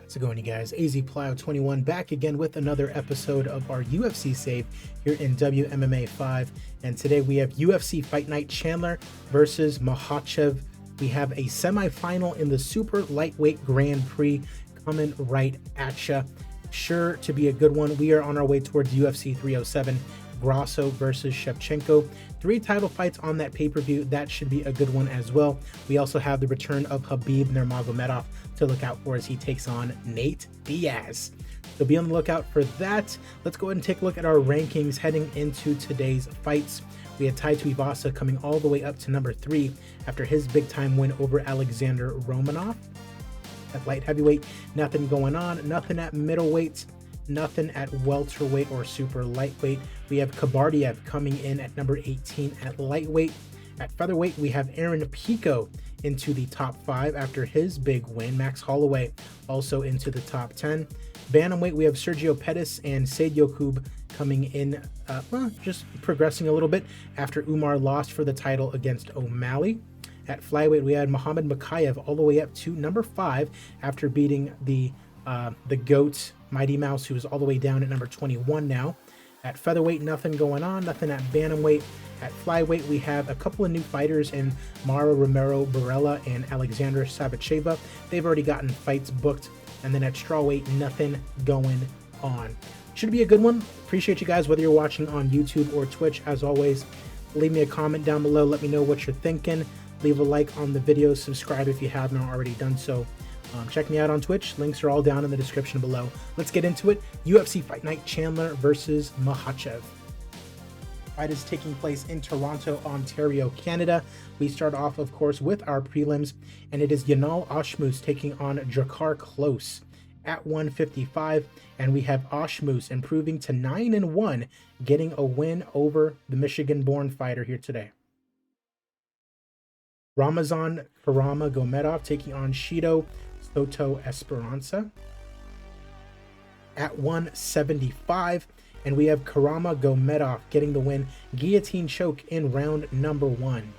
How's it going, you guys? AZ Plyo 21 back again with another episode of our UFC save here in WMMA 5. And today we have UFC Fight Night Chandler versus Makhachev. We have a semifinal in the super lightweight Grand Prix coming right at ya. Sure to be a good one. We are on our way towards UFC 307. Grasso versus Shevchenko. 3 title fights on that pay-per-view. That should be a good one as well. We also have the return of Khabib Nurmagomedov to look out for as he takes on Nate Diaz. So be on the lookout for that. Let's go ahead and take a look at our rankings heading into today's fights. We had Tai Tuivasa coming all the way up to number 3 after his big-time win over Alexander Romanov. At light heavyweight, nothing going on. Nothing at middleweight. Nothing at welterweight or super lightweight. We have Kabardiev coming in at number 18 at lightweight. At featherweight, we have Aaron Pico into the top 5 after his big win. Max Holloway also into the top 10. Bantamweight, we have Sergio Pettis and Said Yokub coming in, just progressing a little bit after Umar lost for the title against O'Malley. At flyweight, we had Muhammad Makhachev all the way up to number 5 after beating the GOAT, Mighty Mouse, who is all the way down at number 21 now. At featherweight, nothing going on, nothing at bantamweight. At flyweight, we have a couple of new fighters in Mara Romero Barella and Alexandra Sabacheva. They've already gotten fights booked. And then at strawweight, nothing going on. Should be a good one. Appreciate you guys, whether you're watching on YouTube or Twitch. As always, leave me a comment down below. Let me know what you're thinking. Leave a like on the video. Subscribe if you have not already done so. Check me out on Twitch. Links are all down in the description below. Let's get into it. UFC Fight Night Chandler versus Makhachev. Fight is taking place in Toronto, Ontario, Canada. We start off, of course, with our prelims, and it is Yanal Ashmus taking on Drakkar Klose at 155, and we have Ashmus improving to 9-1, getting a win over the Michigan-born fighter here today. Ramazan Karamagomedov taking on Shido Soto Esperanza at 175, and we have Karamagomedov getting the win, guillotine choke in round number 1.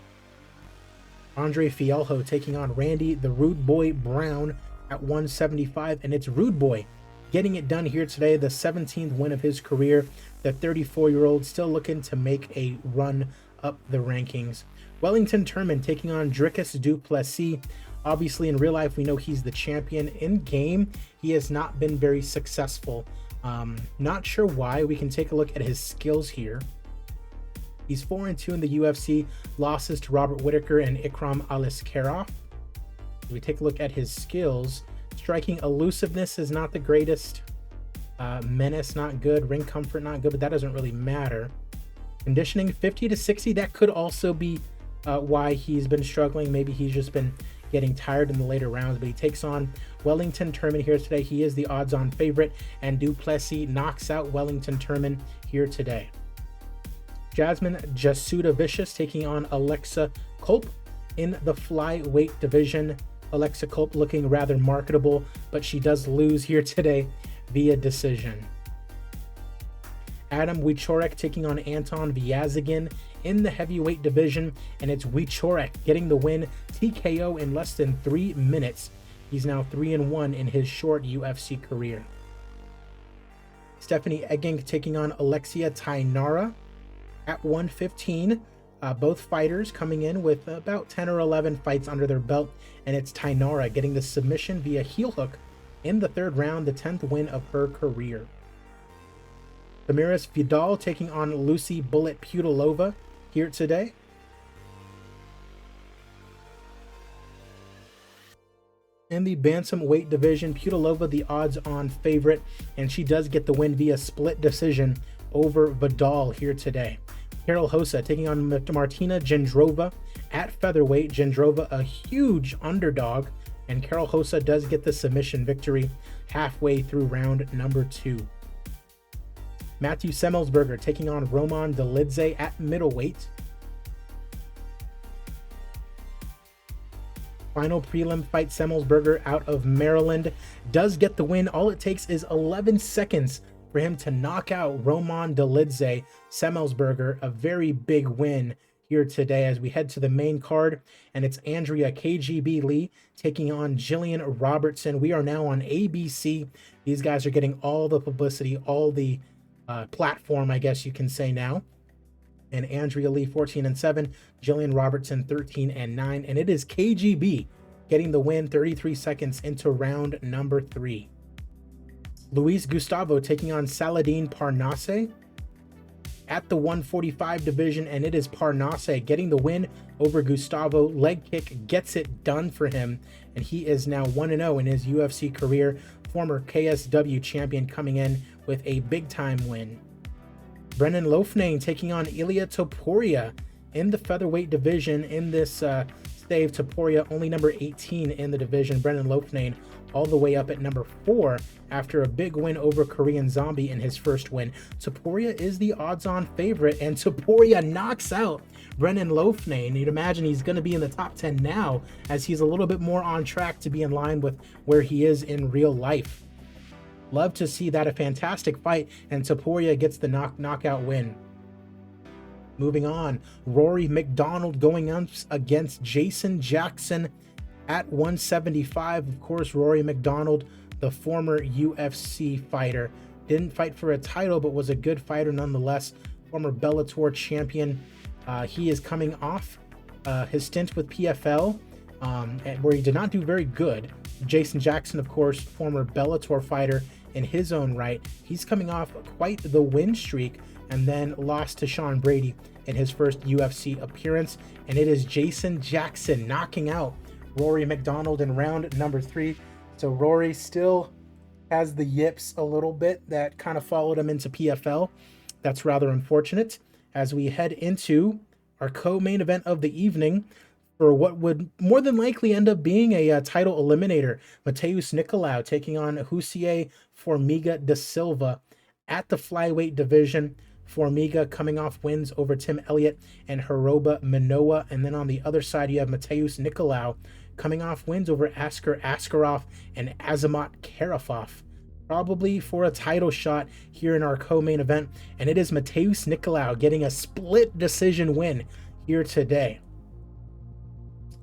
Andre Fialho taking on Randy the Rude Boy Brown at 175, and it's Rude Boy getting it done here today, the 17th win of his career. The 34-year-old still looking to make a run up the rankings. Wellington Turman taking on Dricus du Plessis. Obviously, in real life, we know he's the champion. In game, he has not been very successful. Not sure why. We can take a look at his skills here. He's 4-2 in the UFC, losses to Robert Whittaker and Ikram Aliskerov. We take a look at his skills. Striking elusiveness is not the greatest. Menace, not good. Ring comfort, not good, but that doesn't really matter. Conditioning, 50 to 60. That could also be why he's been struggling. Maybe he's just been getting tired in the later rounds, but he takes on Wellington Turman here today. He is the odds-on favorite, and du Plessis knocks out Wellington Turman here today. Jasmine Jasuda Vicious taking on Alexa Kulp in the flyweight division. Alexa Kulp looking rather marketable, but she does lose here today via decision. Adam Wieczorek taking on Anton Vyazagin in the heavyweight division, and it's Wieczorek getting the win, TKO in less than 3 minutes. He's now 3-1 in his short UFC career. Stephanie Egging taking on Alexia Tainara at 115. Both fighters coming in with about 10 or 11 fights under their belt, and it's Tainara getting the submission via heel hook in the 3rd round, the 10th win of her career. Damiris Vidal taking on Lucy Bullet Pudilova here today. In the bantamweight division, Pudilova the odds-on favorite, and she does get the win via split decision over Vidal here today. Carol Hosa taking on Martina Jendrova at featherweight. Jendrova a huge underdog, and Carol Hosa does get the submission victory halfway through round number 2. Matthew Semmelsberger taking on Roman Dolidze at middleweight. Final prelim fight, Semmelsberger out of Maryland does get the win. All it takes is 11 seconds for him to knock out Roman Dolidze. Semmelsberger, a very big win here today as we head to the main card, and it's Andrea KGB Lee taking on Jillian Robertson. We are now on ABC. These guys are getting all the publicity, all the platform, I guess you can say now. And Andrea Lee 14-7, Jillian Robertson 13-9, and it is KGB getting the win 33 seconds into round number 3. Luis Gustavo taking on Saladin Parnasse at the 145 division, and it is Parnasse getting the win over Gustavo. Leg kick gets it done for him, and he is now 1-0 in his UFC career. Former KSW champion coming in with a big-time win. Brennan Loughnane taking on Ilia Topuria in the featherweight division. In this save, Topuria only number 18 in the division. Brennan Loughnane all the way up at number 4 after a big win over Korean Zombie in his first win. Topuria is the odds-on favorite, and Topuria knocks out Brennan Loughnane. You'd imagine he's going to be in the top 10 now, as he's a little bit more on track to be in line with where he is in real life. Love to see that. A fantastic fight, and Topuria gets the knockout win. Moving on, Rory McDonald going up against Jason Jackson at 175. Of course, Rory McDonald, the former UFC fighter, didn't fight for a title, but was a good fighter nonetheless. Former Bellator champion. He is coming off his stint with PFL, where he did not do very good. Jason Jackson, of course, former Bellator fighter in his own right. He's coming off quite the win streak, and then lost to Sean Brady in his first UFC appearance. And it is Jason Jackson knocking out Rory McDonald in round number 3. So Rory still has the yips a little bit that kind of followed him into PFL. That's rather unfortunate as we head into our co-main event of the evening for what would more than likely end up being a title eliminator. Mateus Nicolau taking on Hussier Formiga da Silva at the flyweight division. Formiga coming off wins over Tim Elliott and Hiroba Minoa. And then on the other side, you have Mateus Nicolau coming off wins over Askar Askarov and Azamat Karafov. Probably for a title shot here in our co-main event. And it is Mateus Nicolau getting a split decision win here today.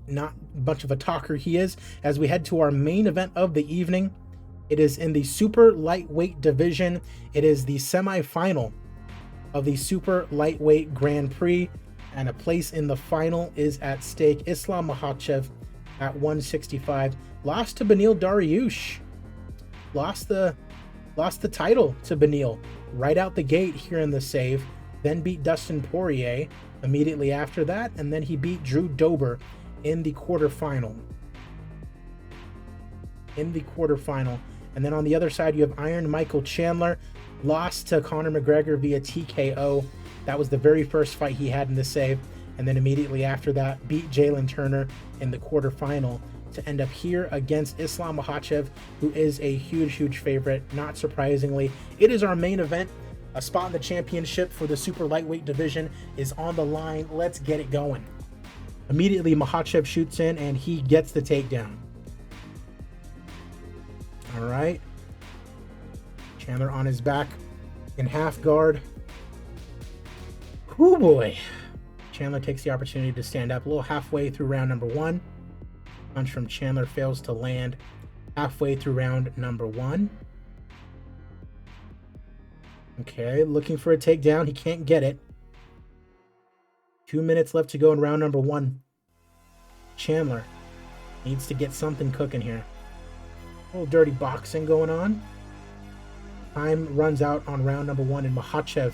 Not much of a talker he is, as we head to our main event of the evening. It is in the super lightweight division. It is the semifinal of the super lightweight Grand Prix, and a place in the final is at stake. Islam Makhachev at 165 lost to Beneil Dariush. Lost the title to Beneil right out the gate here in the save. Then beat Dustin Poirier immediately after that, and then he beat Drew Dober in the quarterfinal. And then on the other side, you have Iron Michael Chandler, lost to Conor McGregor via TKO. That was the very first fight he had in the save. And then immediately after that, beat Jalen Turner in the quarterfinal to end up here against Islam Makhachev, who is a huge favorite, not surprisingly. It is our main event. A spot in the championship for the super lightweight division is on the line. Let's get it going. Immediately, Makhachev shoots in, and he gets the takedown. All right. Chandler on his back in half guard. Oh boy. Chandler takes the opportunity to stand up a little halfway through round number 1. Punch from Chandler fails to land halfway through round number 1. Okay, looking for a takedown. He can't get it. 2 minutes left to go in round number 1. Chandler needs to get something cooking here. A little dirty boxing going on. Time runs out on round number 1, and Makhachev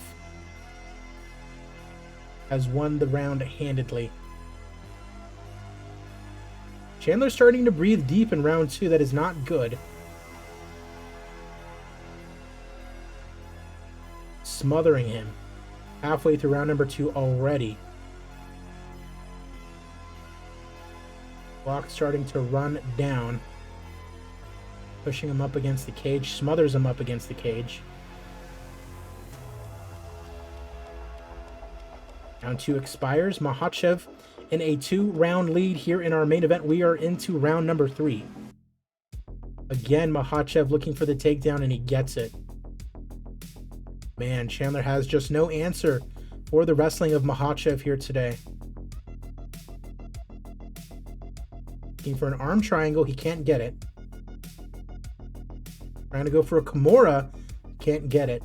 has won the round handedly. Chandler's starting to breathe deep in round 2. That is not good. Smothering him halfway through round number 2 already. Clock starting to run down. Pushing him up against the cage, smothers him up against the cage. Round 2 expires. Makhachev in a 2-round lead here in our main event. We are into round number 3. Again, Makhachev looking for the takedown, and he gets it. Man, Chandler has just no answer for the wrestling of Makhachev here today. Looking for an arm triangle. He can't get it. Trying to go for a Kimura. Can't get it.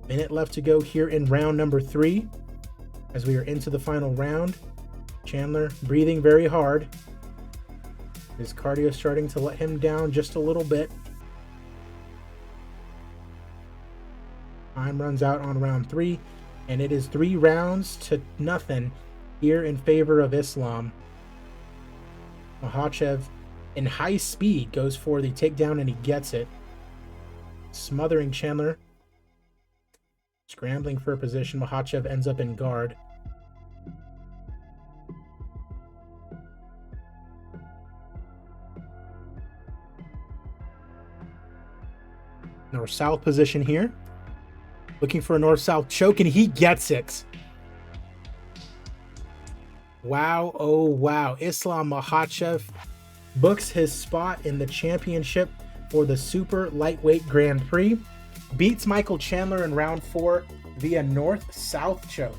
Minute left to go here in round number 3 as we are into the final round. Chandler breathing very hard. His cardio starting to let him down just a little bit. Time runs out on round 3, and it is 3 rounds to nothing here in favor of Islam. Makhachev in high speed goes for the takedown, and he gets it. Smothering Chandler. Scrambling for a position. Makhachev ends up in guard. North-south position here. Looking for a north-south choke, and he gets it. Wow, oh wow. Islam Makhachev books his spot in the championship for the Super Lightweight Grand Prix. Beats Michael Chandler in round 4 via north-south choke.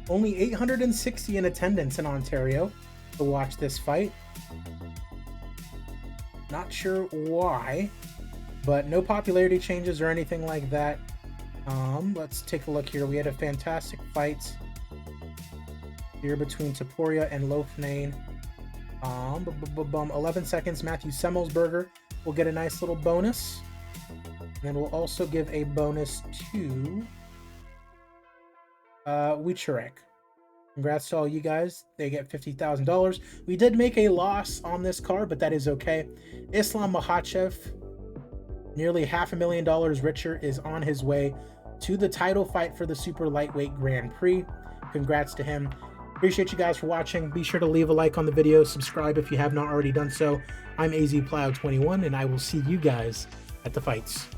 Only 860 in attendance in Ontario to watch this fight. Not sure why, but no popularity changes or anything like that. Let's take a look here. We had a fantastic fight here between Taporia and Lofnane. 11 seconds. Matthew Semmelsberger will get a nice little bonus. And we'll also give a bonus to Wiczarek. Congrats to all you guys. They get $50,000. We did make a loss on this card, but that is okay. Islam Makhachev, nearly $500,000 richer, is on his way to the title fight for the Super Lightweight Grand Prix. Congrats to him. Appreciate you guys for watching. Be sure to leave a like on the video. Subscribe if you have not already done so. I'm AZPlow21, and I will see you guys at the fights.